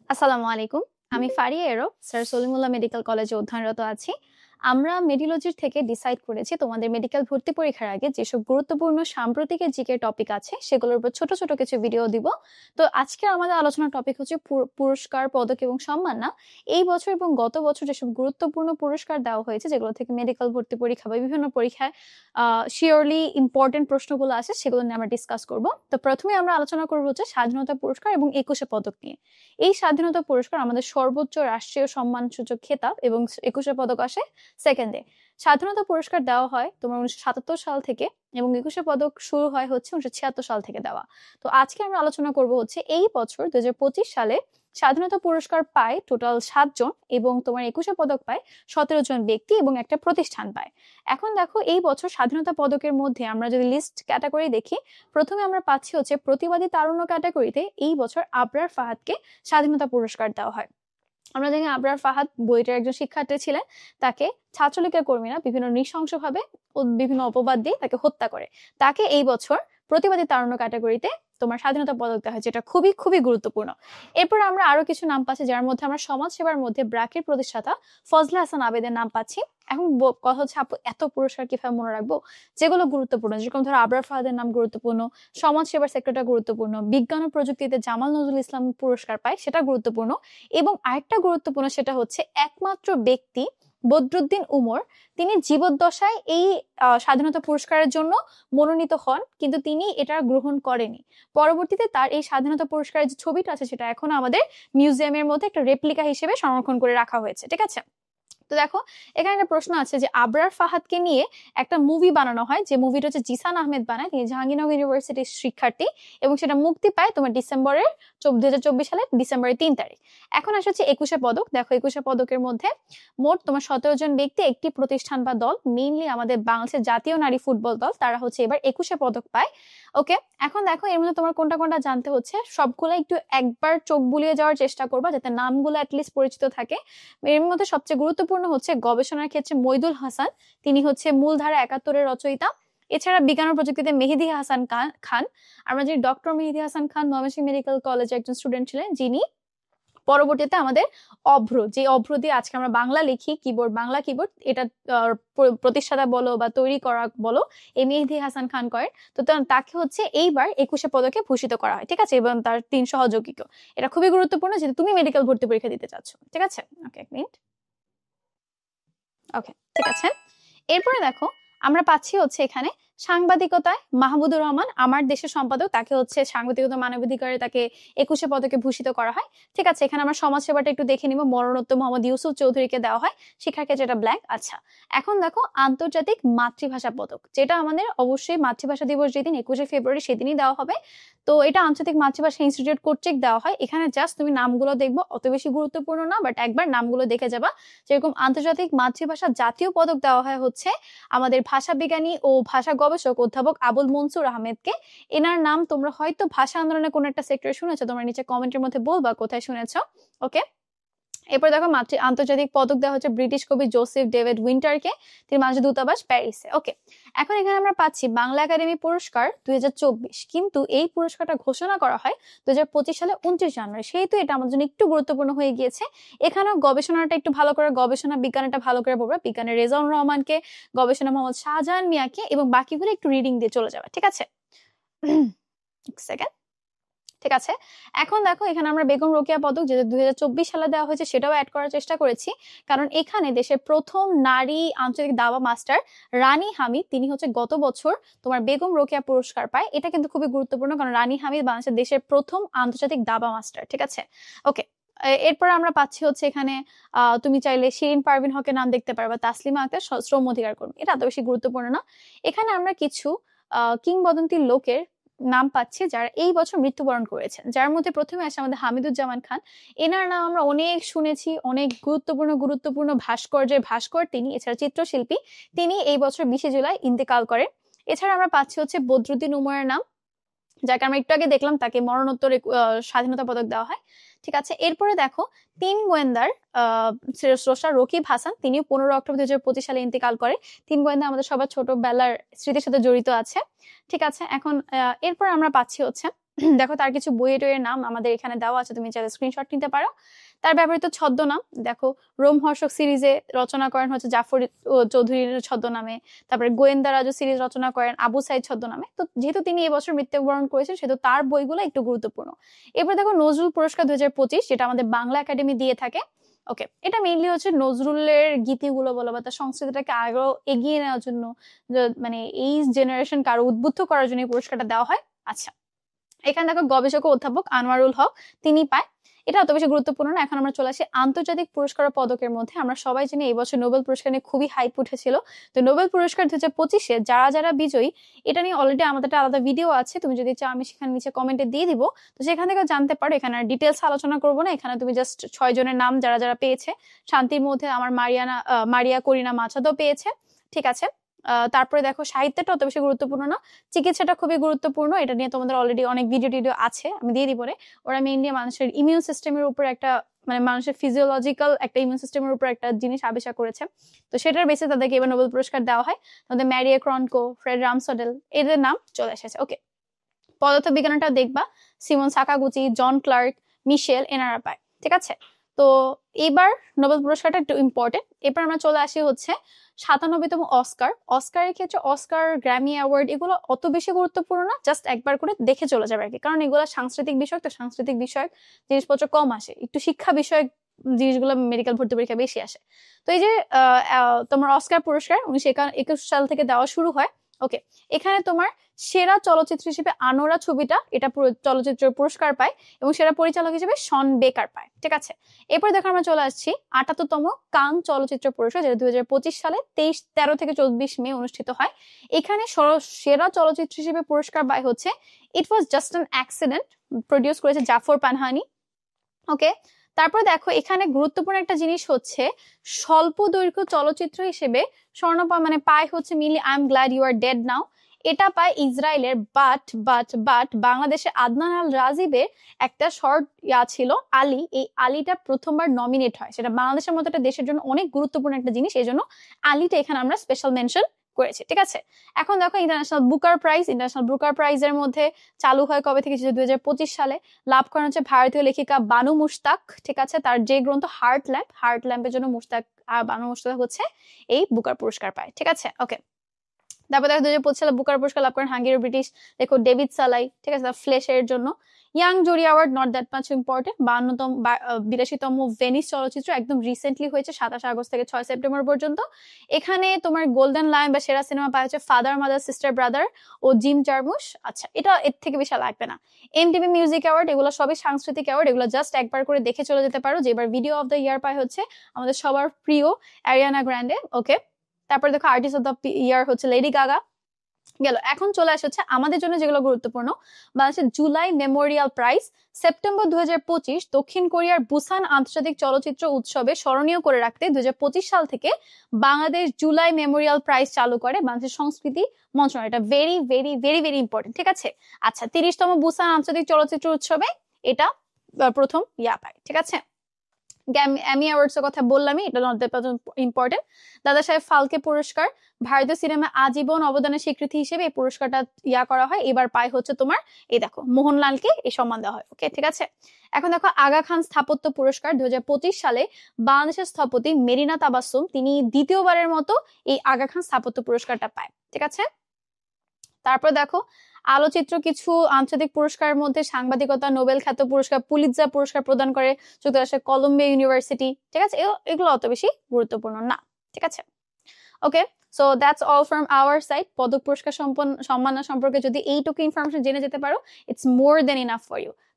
আসসালামু আলাইকুম। আমি ফারিয়া এরো স্যার সলিমুল্লাহ মেডিকেল কলেজে অধ্যয়নরত আছি। আমরা মেডিলজির থেকে ডিসাইড করেছি তোমাদের মেডিকেল ভর্তি পরীক্ষার আগে যেসব গুরুত্বপূর্ণ সাম্প্রতিক জিকে টপিক আছে সেগুলোর উপর ছোট ছোট কিছু ভিডিও দিব। তো আজকে আমাদের আলোচনার টপিক হচ্ছে পুরস্কার, পদক এবং সম্মান না। এই বছর এবং গত বছর যেসব গুরুত্বপূর্ণ পুরস্কার দেওয়া হয়েছে যেগুলো থেকে মেডিকেল ভর্তি পরীক্ষা বা বিভিন্ন পরীক্ষায় শিওরলি ইম্পর্টেন্ট প্রশ্নগুলো আছে সেগুলো নিয়ে আমরা ডিসকাস করব। তো প্রথমে আমরা আলোচনা করবো হচ্ছে স্বাধীনতা পুরস্কার এবং 21শে পদক নিয়ে। এই স্বাধীনতা পুরস্কার আমাদের সর্বোচ্চ রাষ্ট্রীয় সম্মানসূচক খেতাব এবং 21শে পদক আসে সেকেন্ডে। স্বাধীনতা পুরস্কার দেওয়া হয় তোমার 1977 সাল থেকে এবং 21শে পদক শুরু হয় হচ্ছে 1976 সাল থেকে দেওয়া। তো আজকে আমরা আলোচনা করব হচ্ছে এই বছর 2025 সালে স্বাধীনতা পুরস্কার পায় টোটাল 7 জন এবং তোমার 21শে পদক পায় 17 জন ব্যক্তি এবং একটা প্রতিষ্ঠান পায়। এখন দেখো এই বছর স্বাধীনতা পদকের মধ্যে আমরা যদি লিস্ট ক্যাটাগরি দেখি, প্রথমে আমরা পাচ্ছি হচ্ছে প্রতিবাদী তারুণ্য ক্যাটাগরিতে এই বছর আবরার ফাহাদকে স্বাধীনতা পুরস্কার দেওয়া হয়। আমরা জানি আবরার ফাহাদ বুয়েটের একজন শিক্ষার্থী ছিলেন। তাকে ছাত্রলীগের কর্মীরা বিভিন্ন নৃশংসভাবে ও বিভিন্ন অপবাদ দিয়ে তাকে হত্যা করে। তাকে এই বছর প্রতিবাদী তারুণ্য ক্যাটাগরিতে তোমার স্বাধীনতা পদক দেওয়া হয়, যেটা খুবই খুবই গুরুত্বপূর্ণ। এরপর আমরা আরো কিছু নাম পাচ্ছি, যার মধ্যে আমরা সমাজ সেবার মধ্যে ব্র্যাকের প্রতিষ্ঠাতা ফজলে হাসান আবেদের নাম পাচ্ছি। এখন কথা হচ্ছে আপু এত পুরস্কার কিভাবে মনে রাখবো? যেগুলো গুরুত্বপূর্ণ, যেরকম ধরো আবরার ফাহাদের নাম গুরুত্বপূর্ণ, সমাজ সেবার সেক্টরটা গুরুত্বপূর্ণ, বিজ্ঞান ও প্রযুক্তিতে জামাল নজরুল ইসলাম পুরস্কার পায় সেটা গুরুত্বপূর্ণ, এবং আরেকটা গুরুত্বপূর্ণ সেটা হচ্ছে একমাত্র ব্যক্তি বদরুদ্দিন উমর, তিনি জীবদ্দশায় এই স্বাধীনতা পুরস্কারের জন্য মনোনীত হন, কিন্তু তিনি এটা গ্রহণ করেনি। পরবর্তীতে তার এই স্বাধীনতা পুরস্কারের যে ছবিটা আছে সেটা এখন আমাদের মিউজিয়ামের মধ্যে একটা রেপ্লিকা হিসেবে সংরক্ষণ করে রাখা হয়েছে। ঠিক আছে, তো দেখো এখানে একটা প্রশ্ন আছে যে আবরার ফাহাদকে নিয়ে একটা মুভি বানানো হয়, যে মুভিটা হচ্ছে জিসান আহমেদ বানায়, তিনি জাহাঙ্গীরনগর ইউনিভার্সিটির শিক্ষার্থী এবং সেটা মুক্তি পায় তোমার ডিসেম্বরের 2024 সালের ডিসেম্বরের 3 তারিখ। এখন আসছে 21শে পদক। দেখো 21শে পদকের মধ্যে মোট তোমার 17 জন ব্যক্তি, একটি প্রতিষ্ঠান বা দল, মেইনলি আমাদের বাংলাদেশের জাতীয় নারী ফুটবল দল, তারা হচ্ছে এবার 21শে পদক পায়। ওকে, এখন দেখো এর মধ্যে তোমার কোনটা কোনটা জানতে হচ্ছে, সবগুলো একটু একবার চোখ বুলিয়ে যাওয়ার চেষ্টা করবা যাতে নামগুলো অ্যাটলিস্ট পরিচিত থাকে। এর মধ্যে সবচেয়ে গুরুত্বপূর্ণ হচ্ছে গবেষণার ক্ষেত্রে মইদুল হাসান, তিনি হচ্ছে মূলধারা 71-এর রচয়িতা। এছাড়া বিজ্ঞান ও প্রযুক্তিতে মেহেদী হাসান খান, আমরা জানি ডক্টর মেহেদী হাসান খান ময়মনসিংহ মেডিকেল কলেজের একজন স্টুডেন্ট ছিলেন, যিনি পরবর্তীতে আমাদের অভ্র, যে অভ্র দিয়ে আজকে আমরা বাংলা লিখি, কিবোর্ড, বাংলা কিবোর্ড, এটা প্রতিষ্ঠাতা বলো বা তৈরি করা বলো, এই মেহেদী হাসান খান করেন। তো তাকে হচ্ছে এইবার 21শে পদকে ভূষিত করা হয়। ঠিক আছে, এবং তার 3 সহযোগীকেও। এটা খুবই গুরুত্বপূর্ণ যেহেতু তুমি মেডিকেল ভর্তি পরীক্ষা দিতে চাচ্ছ। ঠিক আছে, ওকে এক মিনিট। ওকে, ঠিক আছে। এরপরে দেখো আমরা পাচ্ছি হচ্ছে এখানে সাংবাদিকতায় মাহমুদুর রহমান, আমার দেশের সম্পাদক, তাকে হচ্ছে সাংবাদিকতা মানবাধিকারে তাকে 21শে পদকে ভূষিত করা হয়। ঠিক আছে, এখানে আমরা সমাজ সেবাটা একটু দেখে নিব। মরণোত্তর মোহাম্মদ ইউসুফ চৌধুরীকে দেওয়া হয়, শিক্ষার ক্ষেত্রে এটা ব্ল্যাঙ্ক। আচ্ছা, এখন দেখো আন্তর্জাতিক মাতৃভাষা পদক, যেটা আমাদের অবশ্যই মাতৃভাষা দিবস যেদিন 21শে ফেব্রুয়ারি সেদিনই দেওয়া হবে। তো এটা আন্তর্জাতিক মাতৃভাষা ইনস্টিটিউট কর্তৃক দেওয়া হয়। এখানে জাস্ট তুমি নামগুলো দেখবো, অত বেশি গুরুত্বপূর্ণ না, বাট একবার নামগুলো দেখে যাবা। যেরকম আন্তর্জাতিক মাতৃভাষা জাতীয় পদক দেওয়া হয় হচ্ছে আমাদের ভাষা বিজ্ঞানী ও ভাষা গবেষক অধ্যাপক আবুল মনসুর আহমেদকে। এনার নাম তোমরা হয়তো ভাষা আন্দোলনের কোন একটা সেক্টরে শুনেছো, তোমরা নিচে কমেন্টের মধ্যে বলবা কোথায় শুনেছো। ওকে, এরপর দেখো আন্তর্জাতিক পদক দেওয়া হচ্ছে ব্রিটিশ কবি জোসেফ ডেভিড উইন্টারকে, তিনি বাংলাদেশ দূতাবাস প্যারিসে। ওকে, এখন এখানে আমরা পাচ্ছি বাংলা একাডেমি পুরস্কার 2024, কিন্তু এই পুরস্কারটা ঘোষণা করা হয় 2025 সালে 29 জানুয়ারি, সেহেতু এটা আমাদের জন্য একটু গুরুত্বপূর্ণ হয়ে গিয়েছে। এখানেও গবেষণাটা একটু ভালো করে, গবেষণা বিজ্ঞানটা ভালো করে পড়বে, বিজ্ঞানের রেজাউল রহমানকে, গবেষণা মোহাম্মদ শাহজাহান মিয়াকে, এবং বাকিগুলো একটু রিডিং দিয়ে চলে যাবে। ঠিক আছে, সেকেন্ড। ঠিক আছে, এখন দেখো এখানে আমরা বেগম রোকেয়া পদক, যেটা 2024 সালে দেওয়া হয়েছে, সেটাও অ্যাড করার চেষ্টা করেছি, কারণ এখানে দেশের প্রথম নারী আন্তর্জাতিক দাবা মাস্টার রানী হামিদ, তিনি হচ্ছে গত বছর তোমার বেগম রোকেয়া পুরস্কার পায়। এটা কিন্তু খুবই গুরুত্বপূর্ণ, কারণ রানী হামিদ বাংলাদেশের দেশের প্রথম আন্তর্জাতিক দাবা মাস্টার। ঠিক আছে, ওকে। এরপর আমরা পাচ্ছি হচ্ছে এখানে তুমি চাইলে শিরিন পারভিন হকের নাম দেখতে পারবা, তাসলিমা আক্তার শ্রম অধিকার কর্মী, এটা এত বেশি গুরুত্বপূর্ণ না। এখানে আমরা কিছু কিংবদন্তি লোকের নাম পাচ্ছি যারা এই বছর মৃত্যুবরণ করেছেন, যার মধ্যে প্রথমে আসে আমাদের হামিদুজ্জামান খান। এনার নাম আমরা অনেক শুনেছি, অনেক গুরুত্বপূর্ণ ভাস্কর্যের ভাস্কর তিনি, এছাড়া চিত্রশিল্পী, তিনি এই বছর 20শে জুলাই ইন্তেকাল করেন। এছাড়া আমরা পাচ্ছি হচ্ছে বদরুদ্দিন উমরের নাম, যাকে আমরা একটু আগে দেখলাম, তাকে মরণোত্তর স্বাধীনতা পদক দেওয়া হয়। ঠিক আছে, এরপরে দেখো 3 গোয়েন্দার স্রষ্টা রকিব হাসান, তিনিও 15 অক্টোবর 2025 সালে ইন্তেকাল করে। 3 গোয়েন্দা আমাদের সবার ছোটবেলার স্মৃতির সাথে জড়িত আছে। ঠিক আছে, এখন এরপর আমরা পাচ্ছি হচ্ছে দেখো তার কিছু বইয়ের নাম আমাদের এখানে দেওয়া আছে, তুমি চাইলে স্ক্রিনশট নিতে পারো। তার ব্যবহৃত ছদ্মনাম দেখো, রোমহর্ষক সিরিজে রচনা করেন হচ্ছে জাফর চৌধুরীর ছদ্মনামে, তারপরে গোয়েন্দা রাজু সিরিজ রচনা করেন আবু সাইদ ছদ্মনামে। তো যেহেতু তিনি এবছর মৃত্যুবরণ করেছেন সেহেতু তার বইগুলো একটু গুরুত্বপূর্ণ। এবার দেখো নজরুল পুরস্কার 2025, যেটা আমাদের বাংলা একাডেমি দিয়ে থাকে। ওকে, এটা মেইনলি হচ্ছে নজরুলের গীতিগুলো বলো বা তার সংস্কৃতিটাকে আরো এগিয়ে নেওয়ার জন্য, মানে এই জেনারেশন কারো উদ্বুদ্ধ করার জন্য এই পুরস্কারটা দেওয়া হয়। আচ্ছা, এখানে দেখো গবেষক ও অধ্যাপক আনোয়ারুল হক তিনি পায়। এটা অত বেশি গুরুত্বপূর্ণ না। এখন আমরা চলে আসি আন্তর্জাতিক পুরস্কার ও পদকের মধ্যে। আমরা সবাই জানি এই বছর নোবেল পুরস্কার নিয়ে খুবই হাইপ উঠেছিল। তো নোবেল পুরস্কার 2025-এ যারা যারা বিজয়ী, এটা নিয়ে অলরেডি আমাদের একটা আলাদা ভিডিও আছে, তুমি যদি চাও আমি সেখানে নিচে কমেন্টে দিয়ে দিব, তো সেখান থেকে জানতে পারো। এখানে আর ডিটেলস আলোচনা করবো না, এখানে তুমি জাস্ট 6 জনের নাম যারা যারা পেয়েছে। শান্তির মধ্যে আমার মারিয়া করিনা মাচাদো পেয়েছে, ঠিক আছে। তারপরে দেখো সাহিত্যটা অত বেশি গুরুত্বপূর্ণ না, চিকিৎসাটা খুবই গুরুত্বপূর্ণ। এটা নিয়ে তোমাদের অলরেডি অনেক ভিডিও আছে, আমি দিয়ে দিব। ওরা মেইনলি মানুষের ইমিউন সিস্টেমের উপর একটা, মানে মানুষের ফিজিওলজিক্যাল একটা ইমিউন সিস্টেমের উপর একটা জিনিস আবিষ্কার করেছে। তো সেটার বেসে তাদেরকে এবার নোবেল পুরস্কার দেওয়া হয়। তোমাদের ম্যারিয়া ক্রনকো, ফ্রেড রামসডেল, এদের নাম চলে এসেছে। ওকে, পদার্থবিজ্ঞানটা দেখবা, সিমন সাকাগুচি, জন ক্লার্ক, মিশেল, এনারা পায়, ঠিক আছে। তো এবার নোবেল পুরস্কারটা একটু ইম্পর্টেন্ট। এবার আমরা চলে আসি হচ্ছে 97তম অস্কারের ক্ষেত্রে অস্কার, গ্র্যামি অ্যাওয়ার্ড এগুলো অত বেশি গুরুত্বপূর্ণ না, জাস্ট একবার করে দেখে চলে যাবে আর কি। কারণ এগুলো সাংস্কৃতিক বিষয়, তো সাংস্কৃতিক বিষয়ক জিনিসপত্র কম আসে, একটু শিক্ষা বিষয়ক জিনিসগুলো মেডিকেল ভর্তি পরীক্ষা বেশি আসে। তো এই যে তোমার অস্কার পুরস্কার 1921 সাল থেকে দেওয়া শুরু হয়। ওকে, এখানে তোমার সেরা চলচ্চিত্র হিসেবে আনোরা ছবিটা এটা চলচ্চিত্র পুরস্কার পায়, এবং সেরা পরিচালক হিসেবে শন বেকার পায়, ঠিক আছে। এরপর দেখো আমরা চলে আসছি 78তম কান চলচ্চিত্র পুরস্কার, যেটা 2025 সালে 13 থেকে 24 মে অনুষ্ঠিত হয়। এখানে সেরা চলচ্চিত্র হিসেবে পুরস্কার পায় হচ্ছে it was just an accident, produce করেছে জাফর পানহানি। ওকে, তারপর দেখো এখানে গুরুত্বপূর্ণ একটা জিনিস হচ্ছে স্বল্প দৈর্ঘ্য চলচ্চিত্র হিসেবে মানে পায় হচ্ছে মিলি I am glad you are dead now. এটা পায় ইসরায়েলের বাট বাংলাদেশে আদনান আল রাজিবের একটা শর্ট ছিল আলী, এই আলীটা প্রথমবার নমিনেট হয়। সেটা বাংলাদেশের মতো একটা দেশের জন্য অনেক গুরুত্বপূর্ণ একটা জিনিস, এই জন্য আলীটা এখানে আমরা স্পেশাল মেনশন করেছি, ঠিক আছে। এখন দেখো ইন্টারন্যাশনাল বুকার প্রাইজের মধ্যে চালু হয় কবে থেকে, 2025 সালে। লাভ করেন হচ্ছে ভারতীয় লেখিকা বানু মুশতাক, ঠিক আছে। তার যে গ্রন্থ হার্ট ল্যাম্পের জন্য বানু মুশতাক হচ্ছে এই বুকার পুরস্কার পায়, ঠিক আছে। ওকে, তারপর দেখো 2025 সালে বুকার পুরস্কার লাভ করেন হাঙ্গেরি ব্রিটিশ দেখো ডেভিড সালাই, ঠিক আছে, ফ্লেশের জন্য। Young jury award not that much important, 82তম ভেনিস চলচ্চিত্র একদম রিসেন্টলি হয়েছে 27 আগস্ট থেকে 6 সেপ্টেম্বর পর্যন্ত। এখানে তোমার গোল্ডেন লায়ন বা সেরা সিনেমা পাওয়া হচ্ছে ফাদার মাদার সিস্টার ব্রাদার ও জিম জার্মুশ। আচ্ছা, এটা এর থেকে বেশি লাগবে না। এমটিভি মিউজিক অ্যাওয়ার্ড, এগুলো সবই সাংস্কৃতিক অ্যাওয়ার্ড, এগুলো জাস্ট একবার করে দেখে চলে যেতে পারো। যে এবার ভিডিও অফ দ্য ইয়ার পায় হচ্ছে আমাদের সবার প্রিয় অ্যারিয়ানা গ্র্যান্ডে। ওকে, তারপর দেখো আর্টিস্ট অফ দ্য ইয়ার হচ্ছে লেডি গাগা। গেল, এখন চলে আসছে আমাদের জন্য যেগুলো গুরুত্বপূর্ণ। বাংলাদেশের জুলাই মেমোরিয়াল প্রাইজ, সেপ্টেম্বর 2025 দক্ষিণ কোরিয়ার বুসান আন্তর্জাতিক চলচ্চিত্র উৎসবে স্মরণীয় করে রাখতে 2025 সাল থেকে বাংলাদেশ জুলাই মেমোরিয়াল প্রাইজ চালু করে বাংলাদেশ সংস্কৃতি মন্ত্রণালয়। এটা very very very very important, ঠিক আছে। আচ্ছা, 30তম বুসান আন্তর্জাতিক চলচ্চিত্র উৎসবে এটা প্রথম পায়, ঠিক আছে। এমি অ্যাওয়ার্ডস এর কথা বললামই, এটা ইম্পর্টেন্ট। দাদা সাহেব ফালকে পুরস্কার, ভারতীয় সিনেমা আজীবন অবদানের স্বীকৃতি হিসেবে এই পুরস্কারটা করা হয়। এবার পায় হচ্ছে তোমার এই দেখো মোহনলালকে এই সম্মান দেওয়া হয়। ওকে, ঠিক আছে। এখন দেখো আগা খান স্থাপত্য পুরস্কার, 2025 সালে বাংলাদেশের স্থপতি মেরিনা তাবাসসুম তিনি দ্বিতীয়বারের মতো এই আগা খান স্থাপত্য পুরস্কারটা পায়, ঠিক আছে। তারপর দেখো আলোচিত্র কিছু আন্তর্জাতিক পুরস্কারের মধ্যে সাংবাদিকতা নোবেল খ্যাত পুরস্কার, পুলিৎজার পুরস্কার প্রদান করে যুক্তরাষ্ট্রের কলম্বিয়া ইউনিভার্সিটি, ঠিক আছে। এগুলো অত বেশি গুরুত্বপূর্ণ না, ঠিক আছে। Okay, so that's all from our side. পদক পুরস্কার সম্মাননা সম্পর্কে যদি এইটুকু ইনফরমেশন জেনে যেতে পারো, it's more than enough for you.